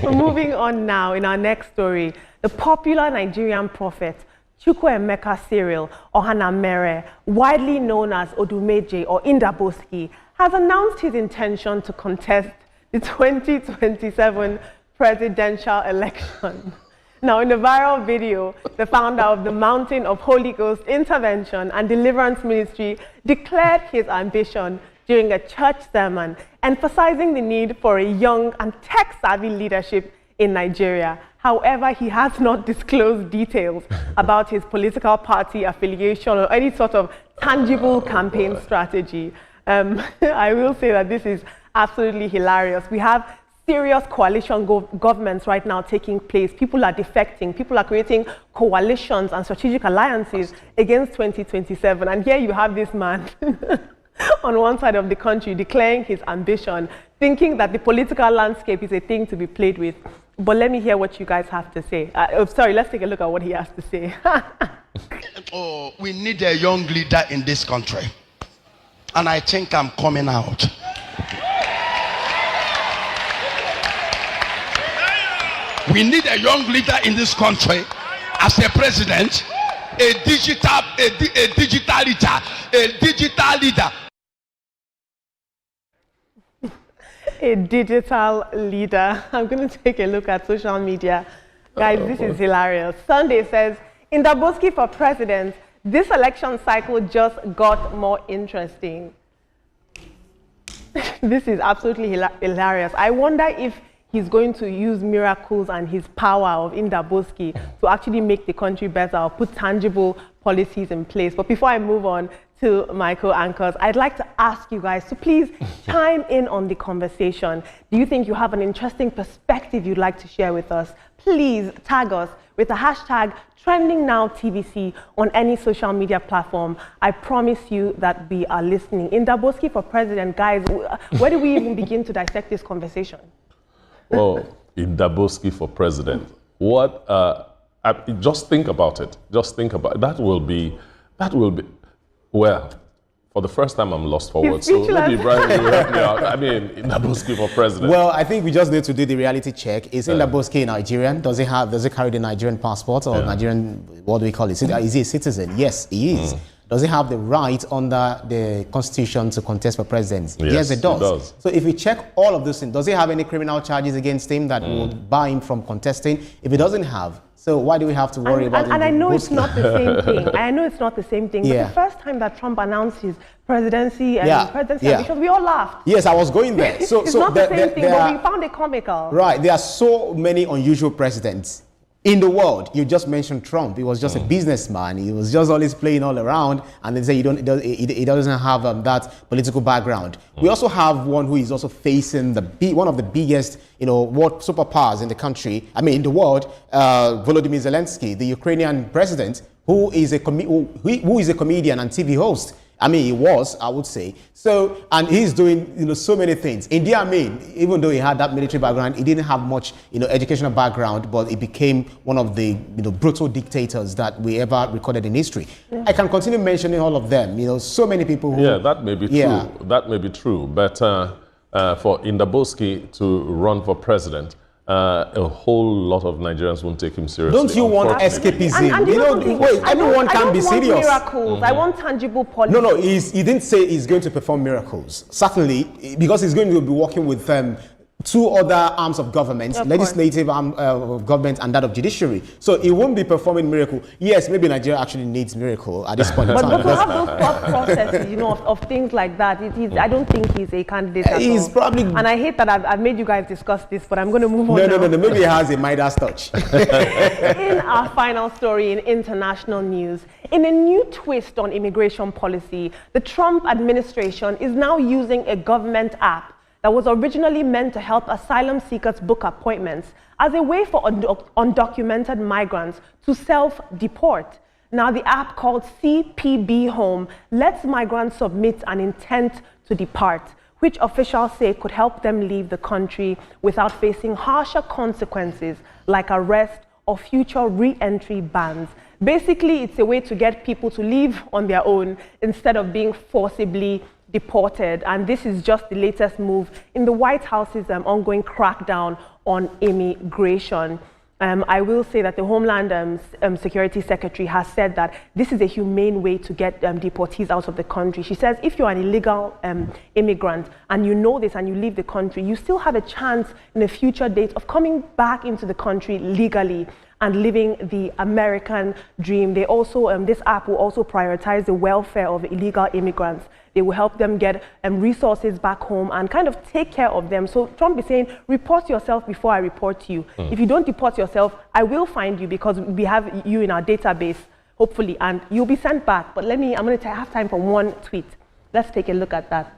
Moving on now, in our next story, the popular Nigerian prophet Chukwuemeka Cyril Ohanamere, widely known as Odumeje or Indaboski, has announced his intention to contest the 2027 presidential election. Now, in a viral video, the founder of the Mountain of Holy Ghost Intervention and Deliverance Ministry declared his ambition during a church sermon, emphasizing the need for a young and tech-savvy leadership in Nigeria. However, he has not disclosed details about his political party affiliation or any sort of tangible campaign strategy. I will say that this is absolutely hilarious. We have serious coalition governments right now taking place. People are defecting. People are creating coalitions and strategic alliances against 2027. And here you have this man on one side of the country declaring his ambition, thinking that the political landscape is a thing to be played with. But let me hear what you guys have to say. Sorry, let's take a look at what he has to say. Oh, we need a young leader in this country. And I think I'm coming out. We need a young leader in this country as a president, a digital leader. A digital leader. I'm going to take a look at social media. Guys, this is hilarious. Sunday says, Indaboski for president, this election cycle just got more interesting. This is absolutely hilarious. I wonder if he's going to use miracles and his power of Indaboski to actually make the country better or put tangible policies in place. But before I move on to my co-anchors, I'd like to ask you guys to please chime in on the conversation. Do you think you have an interesting perspective you'd like to share with us? Please tag us with the hashtag TrendingNowTVC on any social media platform. I promise you that we are listening. Indaboski for president, guys, where do we even begin to dissect this conversation? Well, Indaboski for president. What? Just think about it. Just think about it. That will be. Well, for the first time, I'm lost for words. So maybe Brian will help me out. I mean, Indaboski for president. Well, I think we just need to do the reality check. Is Indaboski Nigerian? Does he carry the Nigerian passport or Nigerian? What do we call it? Is he a citizen? Yes, he is. Does he have the right under the Constitution to contest for president? Yes, it does. So if we check all of those things, does he have any criminal charges against him that would bar him from contesting? If he doesn't have, so why do we have to worry about it? And I know it's not the same thing. I know it's not the same thing. But the first time that Trump announced his presidency and presidency ambitions, we all laughed. Yes, I was going there. So it's not the same thing, but we found it comical. Right. There are so many unusual presidents in the world. You just mentioned Trump. He was just a businessman. He was just always playing all around, and they say he doesn't have that political background. We also have one who is also facing one of the biggest, world superpowers in the country. I mean, in the world, Volodymyr Zelensky, the Ukrainian president, who is a comedian and TV host. I mean, he was, I would say. So, and he's doing, so many things. Idi Amin, even though he had that military background, he didn't have much, educational background, but he became one of the, brutal dictators that we ever recorded in history. I can continue mentioning all of them. So many people who... Yeah, that may be true. That may be true. But for Indaboski to run for president, a whole lot of Nigerians won't take him seriously. Don't you want escapism? And everyone can be serious. I want miracles. I want tangible policies. No, he didn't say he's going to perform miracles. Certainly, because he's going to be working with two other arms of government, legislative arm of government and that of judiciary. So he won't be performing miracle. Yes, maybe Nigeria actually needs miracle at this point in time. But to have those thought processes, of things like that, I don't think he's a candidate at all. Probably... And I hate that I've made you guys discuss this, but I'm going to move on No, maybe he has a Midas touch. In our final story in international news, in a new twist on immigration policy, the Trump administration is now using a government app that was originally meant to help asylum seekers book appointments as a way for undocumented migrants to self-deport. Now, the app called CPB Home lets migrants submit an intent to depart, which officials say could help them leave the country without facing harsher consequences like arrest or future re-entry bans. Basically, it's a way to get people to leave on their own instead of being forcibly deported. And this is just the latest move in the White House's ongoing crackdown on immigration. I will say that the Homeland Security Secretary has said that this is a humane way to get deportees out of the country. She says if you're an illegal immigrant and you know this and you leave the country, you still have a chance in a future date of coming back into the country legally and living the American dream. They also, this app will also prioritize the welfare of illegal immigrants. They will help them get resources back home and kind of take care of them. So Trump is saying, report yourself before I report you. If you don't deport yourself, I will find you because we have you in our database, hopefully, and you'll be sent back. But I'm going to have time for one tweet. Let's take a look at that.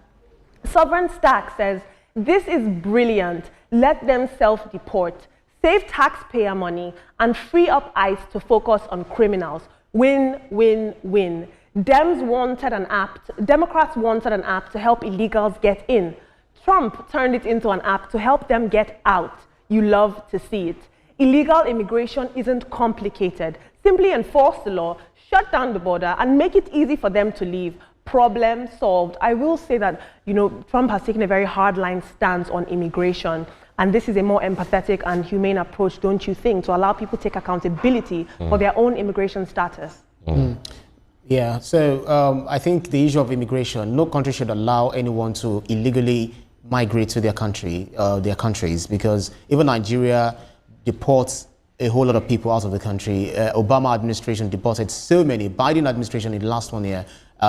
Sovereign Stack says, this is brilliant. Let them self-deport. Save taxpayer money and free up ICE to focus on criminals. Win, win, win. Democrats wanted an app to help illegals get in. Trump turned it into an app to help them get out. You love to see it. Illegal immigration isn't complicated. Simply enforce the law, shut down the border, and make it easy for them to leave. Problem solved. I will say that, Trump has taken a very hardline stance on immigration. And this is a more empathetic and humane approach, don't you think, to allow people to take accountability for their own immigration status? Yeah, so I think the issue of immigration, no country should allow anyone to illegally migrate to their countries, because even Nigeria deports a whole lot of people out of the country. Obama administration deported so many. Biden administration in the last 1 year,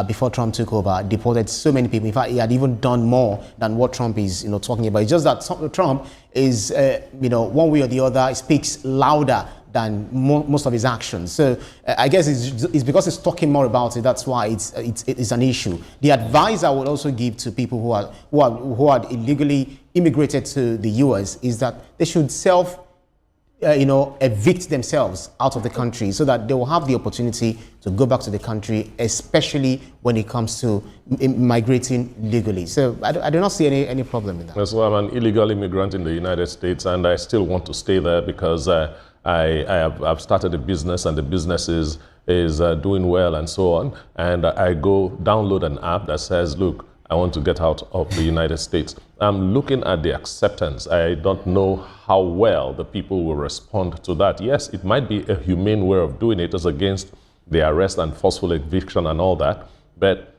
before Trump took over, deported so many people. In fact, he had even done more than what Trump is, talking about. It's just that Trump is, one way or the other, speaks louder than most of his actions. So I guess it's because he's talking more about it. That's why it's an issue. The advice I would also give to people who are illegally immigrated to the U.S. is that they should evict themselves out of the country so that they will have the opportunity to go back to the country, especially when it comes to migrating legally. So I do not see any problem in that. That's why I'm an illegal immigrant in the United States, and I still want to stay there because I've started a business, and the business is doing well and so on. And I go download an app that says, look, I want to get out of the United States. I'm looking at the acceptance. I don't know how well the people will respond to that. Yes, it might be a humane way of doing it as against the arrest and forceful eviction and all that, but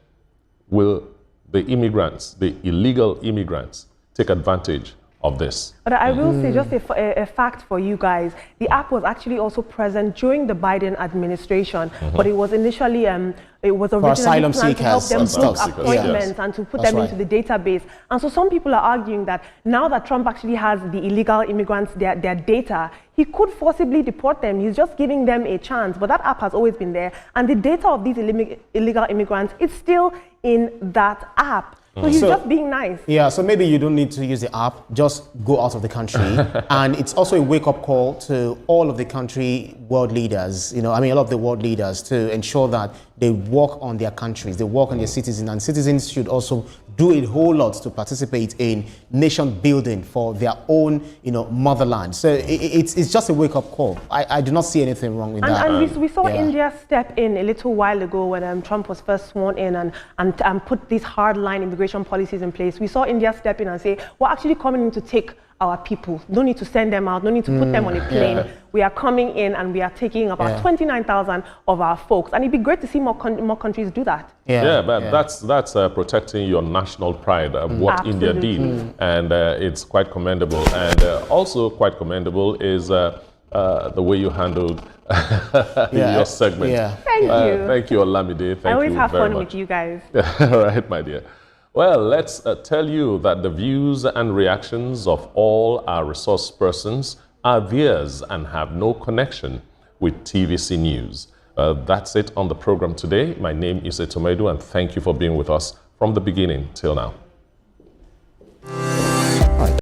will the immigrants, the illegal immigrants, take advantage of this? But I will say just a fact for you guys. The app was actually also present during the Biden administration, but it was initially, it was originally planned to help them book appointments and to put them into the database. And so some people are arguing that now that Trump actually has the illegal immigrants, their data, he could forcibly deport them. He's just giving them a chance. But that app has always been there. And the data of these illegal immigrants is still in that app. So he's just being nice. Yeah, so maybe you don't need to use the app, just go out of the country. And it's also a wake-up call to all of the country world leaders, a lot of the world leaders, to ensure that they work on their countries, they work on their citizens, and citizens should also do a whole lot to participate in nation building for their own, motherland. So it's just a wake-up call. I do not see anything wrong with that. And we saw India step in a little while ago when Trump was first sworn in and put these hard-line immigration policies in place. We saw India step in and say, we're actually coming in to take our people. No need to send them out, no need to put them on a plane. We are coming in and we are taking about 29,000 of our folks. And it'd be great to see more countries do that. But that's protecting your national pride of what India did. And it's quite commendable. And also quite commendable is the way you handled your segment. Thank you. Thank you, Olamide. Thank you. I always have fun much with you guys. All right, my dear. Well, let's tell you that the views and reactions of all our resource persons are theirs and have no connection with TVC News. That's it on the program today. My name is Odumeje, and thank you for being with us from the beginning till now.